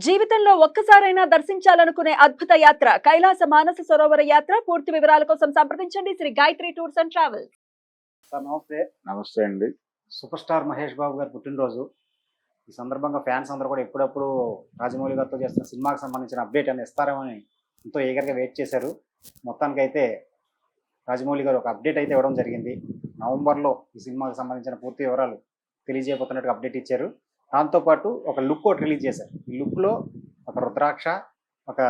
జీవితంలో ఒక్కసారైనా దర్శించాలనుకునే అద్భుత యాత్ర కైలాస మానస సరోవర యాత్ర. పూర్తి వివరాల కోసం సంప్రదించండి Shri Gayatri tours and travels. Sir నమస్తే. నమస్తే అండి. సూపర్ స్టార్ మహేష్ బాబు గారి పుట్టినరోజు. ఈ సందర్భంగా ఫ్యాన్స్ అందరూ కూడా ఎప్పుడప్పుడు రాజమౌళి గారితో చేస్తున్న సినిమాకి సంబంధించిన అప్డేట్ అని ఇస్తారేమని ఎంతో ఈగర్గా వెయిట్ చేశారు. మొత్తానికైతే రాజమౌళి గారు ఒక అప్డేట్ అయితే ఇవ్వడం జరిగింది. నవంబర్లో ఈ సినిమాకి సంబంధించిన పూర్తి వివరాలు తెలియజేయబోతున్నట్టుగా అప్డేట్ ఇచ్చారు. దాంతోపాటు ఒక లుక్ ఒకటి రిలీజ్ చేశారు. ఈ లుక్లో ఒక రుద్రాక్ష, ఒక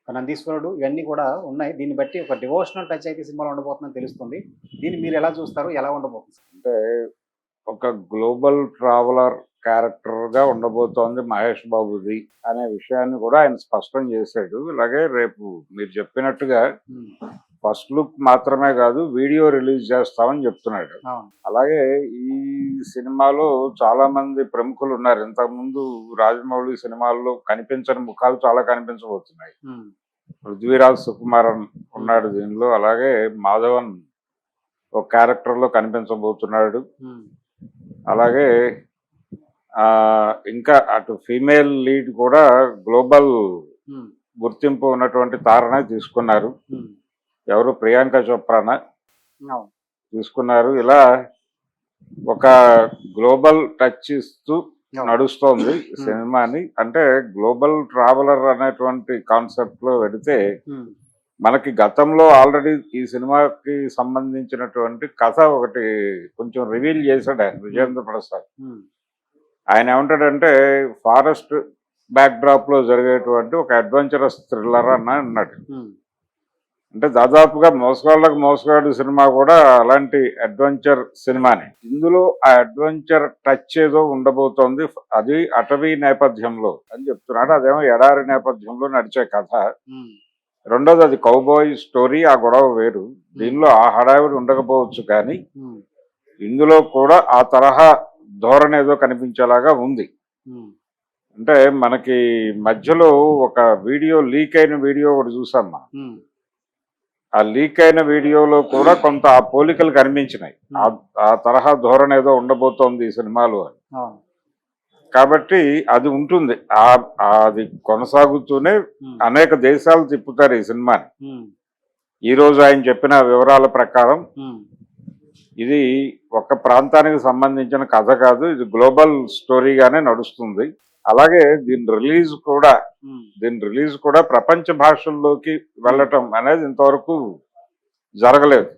నందీశ్వరుడు ఇవన్నీ కూడా ఉన్నాయి. దీన్ని బట్టి ఒక డివోషనల్ టచ్ అయితే సినిమాలో ఉండబోతుందని తెలుస్తుంది. దీన్ని మీరు ఎలా చూస్తారు, ఎలా ఉండబోతుంది? అంటే ఒక గ్లోబల్ ట్రావెలర్ క్యారెక్టర్గా ఉండబోతోంది మహేష్ బాబుది అనే విషయాన్ని కూడా ఆయన స్పష్టం చేశాడు. అలాగే రేపు మీరు చెప్పినట్టుగా ఫస్ట్ లుక్ మాత్రమే కాదు, వీడియో రిలీజ్ చేస్తామని చెప్తున్నాడు. అలాగే ఈ సినిమాలో చాలా మంది ప్రముఖులు ఉన్నారు. ఇంతకుముందు రాజమౌళి సినిమాల్లో కనిపించని ముఖాలు చాలా కనిపించబోతున్నాయి. పృథ్వీరాజ్ సుకుమారన్ ఉన్నాడు దీనిలో. అలాగే మాధవన్ ఒక క్యారెక్టర్ లో కనిపించబోతున్నాడు. అలాగే ఇంకా అటు ఫీమేల్ లీడ్ కూడా గ్లోబల్ గుర్తింపు ఉన్నటువంటి తారనే తీసుకున్నారు. ఎవరు, ప్రియాంక చోప్రానా తీసుకున్నారు. ఇలా ఒక గ్లోబల్ టచ్ ఇస్తూ నడుస్తోంది సినిమాని. అంటే గ్లోబల్ ట్రావెలర్ అనేటువంటి కాన్సెప్ట్ లో పెడితే మనకి గతంలో ఆల్రెడీ ఈ సినిమాకి సంబంధించినటువంటి కథ ఒకటి కొంచెం రివీల్ చేశాడు ఆయన, విజేంద్ర ప్రసాద్. ఆయన ఏమంటాడంటే ఫారెస్ట్ బ్యాక్ డ్రాప్ లో జరిగేటువంటి ఒక అడ్వెంచరస్ థ్రిల్లర్ అన్నాడు. అంటే దాదాపుగా మోసగాళ్ళకు మోసగాడు సినిమా కూడా అలాంటి అడ్వెంచర్ సినిమానే. ఇందులో ఆ అడ్వెంచర్ టచ్ ఏదో ఉండబోతోంది. అది అటవీ నేపథ్యంలో అని చెప్తున్నాడు. అదేమో ఎడారి నేపథ్యంలో నడిచే కథ. రెండోది అది కౌబాయ్ స్టోరీ, ఆ గొడవ వేరు. దీనిలో ఆ హడావిడి ఉండకపోవచ్చు, కానీ ఇందులో కూడా ఆ తరహా ధోరణి ఏదో కనిపించేలాగా ఉంది. అంటే మనకి మధ్యలో ఒక వీడియో, లీక్ అయిన వీడియో ఒకటి చూసాం మనం. ఆ లీక్ అయిన వీడియోలో కూడా కొంత ఆ పోలికలు కనిపించినాయి. ఆ తరహా ధోరణి ఏదో ఉండబోతోంది ఈ సినిమాలో అని. కాబట్టి అది ఉంటుంది. అది కొనసాగుతూనే అనేక దేశాలు తిప్పుతారు ఈ సినిమాని. ఈ రోజు ఆయన చెప్పిన వివరాల ప్రకారం ఇది ఒక ప్రాంతానికి సంబంధించిన కథ కాదు, ఇది గ్లోబల్ స్టోరీగానే నడుస్తుంది. అలాగే దీని రిలీజ్ కూడా ప్రపంచ భాషల్లోకి వెళ్ళటం అనేది ఇంతవరకు జరగలేదు.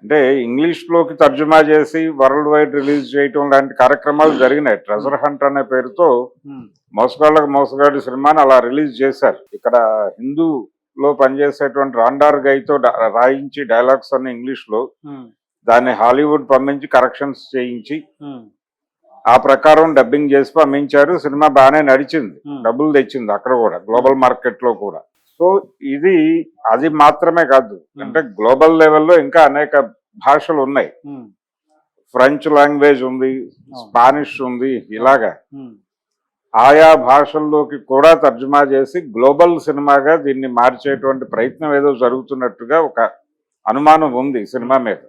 అంటే ఇంగ్లీష్ లోకి తర్జుమా చేసి వరల్డ్ వైడ్ రిలీజ్ చేయటం లాంటి కార్యక్రమాలు జరిగినాయి. ట్రెజర్ హంట్ అనే పేరుతో మోసగాళ్ళకు మోసగాడి సినిమాని అలా రిలీజ్ చేశారు. ఇక్కడ హిందూలో పనిచేసేటువంటి రాండార్ గైతో రాయించి డైలాగ్స్ అన్ని ఇంగ్లీష్ లో, దాన్ని హాలీవుడ్ పంపించి కరెక్షన్స్ చేయించి ఆ ప్రకారం డబ్బింగ్ చేసి పంపించారు. సినిమా బాగానే నడిచింది, డబ్బులు తెచ్చింది అక్కడ కూడా, గ్లోబల్ మార్కెట్ లో కూడా. సో ఇది అది మాత్రమే కాదు, అంటే గ్లోబల్ లెవెల్లో ఇంకా అనేక భాషలు ఉన్నాయి. ఫ్రెంచ్ లాంగ్వేజ్ ఉంది, స్పానిష్ ఉంది. ఇలాగా ఆయా భాషల్లోకి కూడా తర్జుమా చేసి గ్లోబల్ సినిమాగా దీన్ని మార్చేటువంటి ప్రయత్నం ఏదో జరుగుతున్నట్టుగా ఒక అనుమానం ఉంది సినిమా మీద.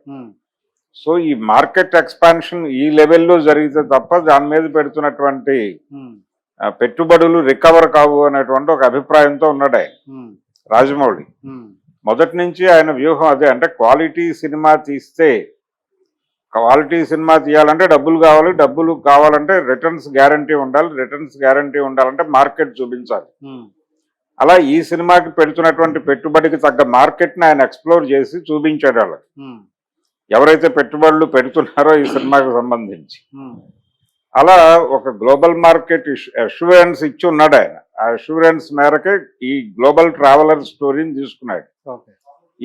సో ఈ మార్కెట్ ఎక్స్పాన్షన్ ఈ లెవెల్లో జరిగితే తప్ప దాని మీద పెడుతున్నటువంటి పెట్టుబడులు రికవర్ కావు అనేటువంటి ఒక అభిప్రాయంతో ఉన్నాడు ఆయన రాజమౌళి. మొదటి నుంచి ఆయన వ్యూహం అదే. అంటే క్వాలిటీ సినిమా తీయాలంటే డబ్బులు కావాలంటే రిటర్న్స్ గ్యారంటీ ఉండాలంటే మార్కెట్ చూపించాలి. అలా ఈ సినిమాకి పెడుతున్నటువంటి పెట్టుబడికి తగ్గ మార్కెట్ని ఆయన ఎక్స్ప్లోర్ చేసి చూపించాడు వాళ్ళకి, ఎవరైతే పెట్టుబడులు పెడుతున్నారో ఈ సినిమాకి సంబంధించి. అలా ఒక గ్లోబల్ మార్కెట్ అష్యూరెన్స్ ఇచ్చి ఉన్నాడు ఆయన. ఆ అష్యూరెన్స్ మేరకే ఈ గ్లోబల్ ట్రావెలర్ స్టోరీని తీసుకున్నాడు.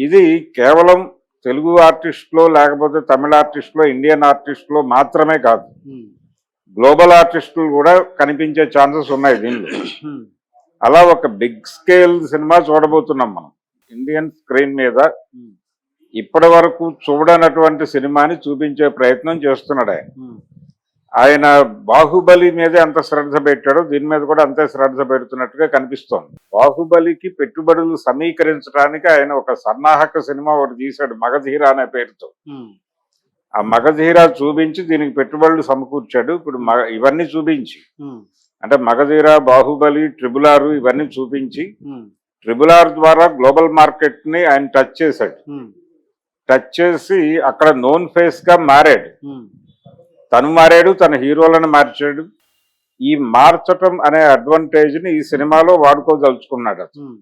ఇది కేవలం తెలుగు ఆర్టిస్టులో, లేకపోతే తమిళ ఆర్టిస్టులో, ఇండియన్ ఆర్టిస్టులో మాత్రమే కాదు, గ్లోబల్ ఆర్టిస్టులు కూడా కనిపించే ఛాన్సెస్ ఉన్నాయి దీనిలో. అలా ఒక బిగ్ స్కేల్ సినిమా చూడబోతున్నాం మనం ఇండియన్ స్క్రీన్ మీద. ఇప్పటి వరకు చూడనటువంటి సినిమాని చూపించే ప్రయత్నం చేస్తున్నాడు ఆయన. ఆయన బాహుబలి మీదే అంత శ్రద్ధ పెట్టాడో దీని మీద కూడా అంతే శ్రద్ధ పెడుతున్నట్టుగా కనిపిస్తోంది. బాహుబలికి పెట్టుబడులు సమీకరించడానికి ఆయన ఒక సన్నాహక సినిమా ఒకటి తీశాడు, మగధీర అనే పేరుతో. ఆ మగధీర చూపించి దీనికి పెట్టుబడులు సమకూర్చాడు. ఇప్పుడు ఇవన్నీ చూపించి అంటే మగధీర, బాహుబలి, ట్రిబుల్ ఆర్ ఇవన్నీ చూపించి ఉమ్, ట్రిబుల్ ఆర్ ద్వారా గ్లోబల్ మార్కెట్ ని ఆయన టచ్ చేశాడు. ఉమ్, టచ్ చేసి అక్కడ నోన్ ఫేస్ గా మారాడు. ఉమ్, తను మారాడు, తన హీరోలను మార్చాడు. ఈ మార్చటం అనే అడ్వాంటేజ్ ని ఈ సినిమాలో వాడుకోదలుచుకున్నాడు. అతను ఉమ్,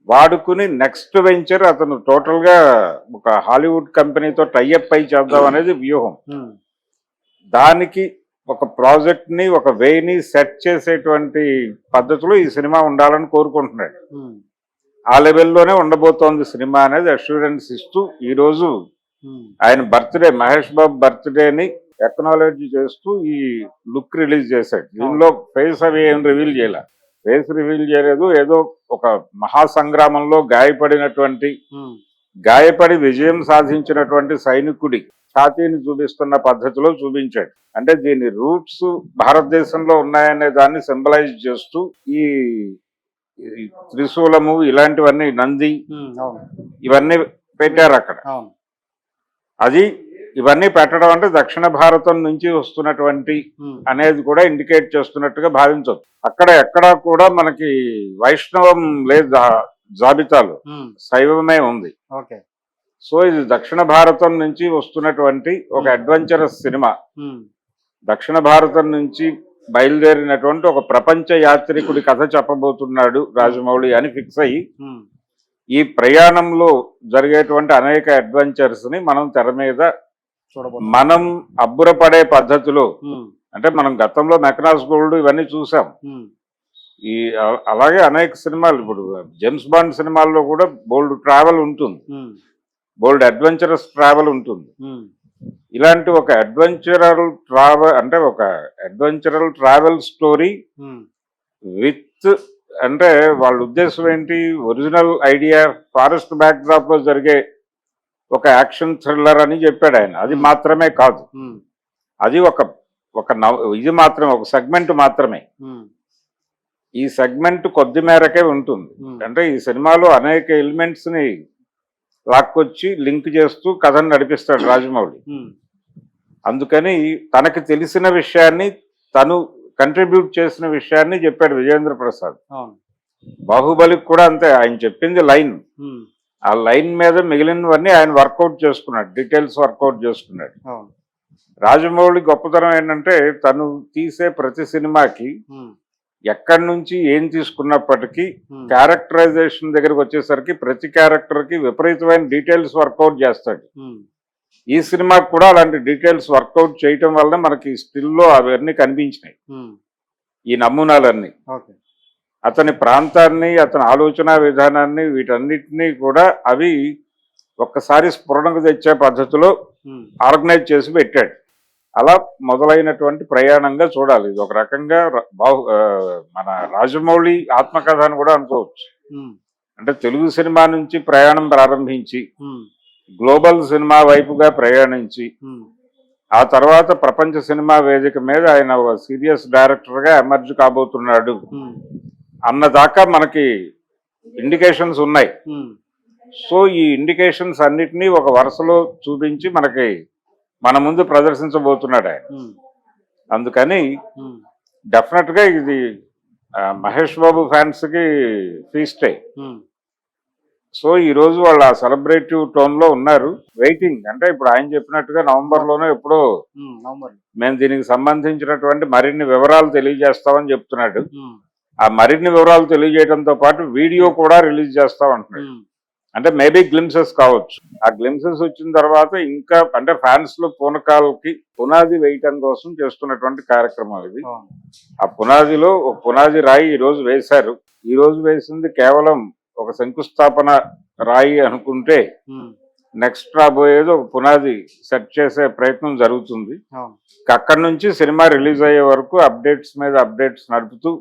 వాడుకుని నెక్స్ట్ వెంచర్ అతను టోటల్ గా ఒక హాలీవుడ్ కంపెనీతో టైఅప్ అయి చేద్దాం అనేది వ్యూహం. ఉమ్, దానికి ఒక ప్రాజెక్ట్ ని, ఒక వేని సెట్ చేసేటువంటి పద్ధతిలో ఈ సినిమా ఉండాలని కోరుకుంటున్నాడు. ఉమ్, ఆ లెవెల్లోనే ఉండబోతోంది సినిమా అనేది అష్యూరెన్స్ ఇస్తూ ఈ రోజు ఉమ్, ఆయన బర్త్డే, మహేష్ బాబు బర్త్డేని ఎక్నాలజీ చేస్తూ ఈ లుక్ రిలీజ్ చేశాడు. దీనిలో ఫేస్ అవి ఏం రివీల్ చేయాల, ఫేస్ రివీల్ చేయలేదు. ఏదో ఒక మహాసంగ్రామంలో గాయపడినటువంటి, ఉమ్, గాయపడి విజయం సాధించినటువంటి సైనికుడి ఛాతీని చూపిస్తున్న పద్ధతిలో చూపించాడు. అంటే దీని రూట్స్ భారతదేశంలో ఉన్నాయనే దాన్ని సింబలైజ్ చేస్తూ ఈ ఈ త్రిశూలము ఇలాంటివన్నీ, నంది ఉమ్, అవును, ఇవన్నీ పెట్టారు అక్కడ. అవును, అది ఇవన్నీ పెట్టడం అంటే దక్షిణ భారతం నుంచి వస్తున్నటువంటి ఉమ్, అనేది కూడా ఇండికేట్ చేస్తున్నట్టుగా భావించవచ్చు. అక్కడ ఎక్కడా కూడా మనకి వైష్ణవం లేదు జాబితాలో, ఉమ్, శైవమే ఉంది. ఓకే, సో ఇది దక్షిణ భారతం నుంచి వస్తున్నటువంటి ఒక అడ్వెంచరస్ సినిమా. ఉమ్, దక్షిణ భారతం నుంచి బయలుదేరినటువంటి ఒక ప్రపంచ యాత్రికుడి కథ చెప్పబోతున్నాడు రాజమౌళి అని ఫిక్స్ అయ్యి ఉమ్, ఈ ప్రయాణంలో జరిగేటువంటి అనేక అడ్వెంచర్స్ ని మనం తెర మీద చూడబోతున్నాం. మనం అబ్బురపడే పద్ధతిలో, ఉమ్, అంటే మనం గతంలో మెకనాస్ గోల్డ్ ఇవన్నీ చూసాం. ఉమ్, ఈ అలాగే అనేక సినిమాలు, ఇప్పుడు జేమ్స్ బాండ్ సినిమాల్లో కూడా బోల్డ్ ట్రావెల్ ఉంటుంది, ఉమ్, బోల్డ్ అడ్వెంచరస్ ట్రావెల్ ఉంటుంది. ఉమ్, ఇలాంటి ఒక అడ్వెంచరల్ ట్రావెల్, అంటే ఒక అడ్వెంచరల్ ట్రావెల్ స్టోరీ ఉమ్, విత్, అంటే వాళ్ళ ఉద్దేశం ఏంటి, original idea forest back drop లో జరిగే ఒక యాక్షన్ థ్రిల్లర్ అని చెప్పాడు ఆయన. అది మాత్రమే కాదు, ఉమ్, అది ఒక ఒక ఇది మాత్రమే, ఒక సెగ్మెంట్ మాత్రమే. ఉమ్, ఈ సెగ్మెంట్ కొద్ది మేరకే ఉంటుంది. ఉమ్, అంటే ఈ సినిమాలో అనేక ఎలిమెంట్స్ ని లాక్కొచ్చి లింక్ చేస్తూ కథను నడిపిస్తాడు రాజమౌళి. ఉమ్, అందుకని తనకి తెలిసిన విషయాన్ని, తను కంట్రిబ్యూట్ చేసిన విషయాన్ని చెప్పాడు విజేంద్ర ప్రసాద్. అవును, బాహుబలికి కూడా అంతే, ఆయన చెప్పింది లైన్, ఉమ్, ఆ లైన్ మీద మిగిలినవన్నీ ఆయన వర్కౌట్ చేసుకున్నాడు, డీటెయిల్స్ వర్కౌట్ చేసుకున్నాడు. అవును, రాజమౌళి గొప్పతనం ఏంటంటే తను తీసే ప్రతి సినిమాకి ఉమ్, ఎక్కడి నుంచి ఏం తీసుకున్నప్పటికీ ఉమ్, క్యారెక్టరైజేషన్ దగ్గరికి వచ్చేసరికి ప్రతి క్యారెక్టర్ కి విపరీతమైన డీటెయిల్స్ వర్కౌట్ చేస్తాడు. ఉమ్, ఈ సినిమాకి కూడా అలాంటి డీటెయిల్స్ వర్కౌట్ చేయటం వల్ల మనకి స్టిల్లో అవన్నీ కనిపించినాయి, ఉమ్, ఈ నమూనాలన్నీ. ఓకే, అతని ప్రాంతాన్ని, అతని ఆలోచన విధానాన్ని, వీటన్నిటినీ కూడా అవి ఒక్కసారి స్ఫురణకు తెచ్చే పద్ధతిలో ఉమ్, ఆర్గనైజ్ చేసి పెట్టాడు. అలా మొదలైనటువంటి ప్రయాణంగా చూడాలి. ఇది ఒక రకంగా మన రాజమౌళి ఆత్మకథ అని కూడా అనుకోవచ్చు. ఉమ్, అంటే తెలుగు సినిమా నుంచి ప్రయాణం ప్రారంభించి ఉమ్, గ్లోబల్ సినిమా వైపుగా ప్రయాణించి ఉమ్, ఆ తర్వాత ప్రపంచ సినిమా వేదిక మీద ఆయన ఒక సీరియస్ డైరెక్టర్ గా ఎమర్జ్ కాబోతున్నాడు ఉమ్, అన్నదాకా మనకి ఇండికేషన్స్ ఉన్నాయి. ఉమ్, సో ఈ ఇండికేషన్స్ అన్నిటినీ ఒక వరుసలో చూపించి మనకి మన ముందు ప్రదర్శించబోతున్నాడు ఆయన. ఉమ్, అందుకని ఉమ్, డెఫినెట్ గా ఇది మహేష్ బాబు ఫ్యాన్స్ కి ఫీస్టే. ఉమ్, సో ఈ రోజు వాళ్ళు ఆ సెలబ్రేటివ్ టోన్ లో ఉన్నారు. వెయిటింగ్ అంటే ఇప్పుడు ఆయన చెప్పినట్టుగా నవంబర్ లోనే ఎప్పుడో ఉమ్, నవంబర్, మేము దీనికి సంబంధించినటువంటి మరిన్ని వివరాలు తెలియజేస్తామని చెప్తున్నాడు. ఉమ్, ఆ మరిన్ని వివరాలు తెలియజేయడంతో పాటు వీడియో కూడా రిలీజ్ చేస్తామంటున్నాడు. ఉమ్, అంటే మేబీ గ్లిమ్సెస్ కావచ్చు. ఆ గ్లిమ్సెస్ వచ్చిన తర్వాత ఇంకా అంటే ఫ్యాన్స్ లో పూనకాలకి పునాది వేయటం కోసం చేస్తున్నటువంటి కార్యక్రమం ఇది. అవును, ఆ పునాదిలో ఒక పునాది రాయి ఈ రోజు వేశారు. ఈ రోజు వేసింది కేవలం ఒక శంకుస్థాపన రాయి అనుకుంటే ఉమ్, నెక్స్ట్ రాబోయేది ఒక పునాది సెట్ చేసే ప్రయత్నం జరుగుతుంది. అవును, అక్కడి నుంచి సినిమా రిలీజ్ అయ్యే వరకు అప్డేట్స్ మీద అప్డేట్స్ నడుపుతూ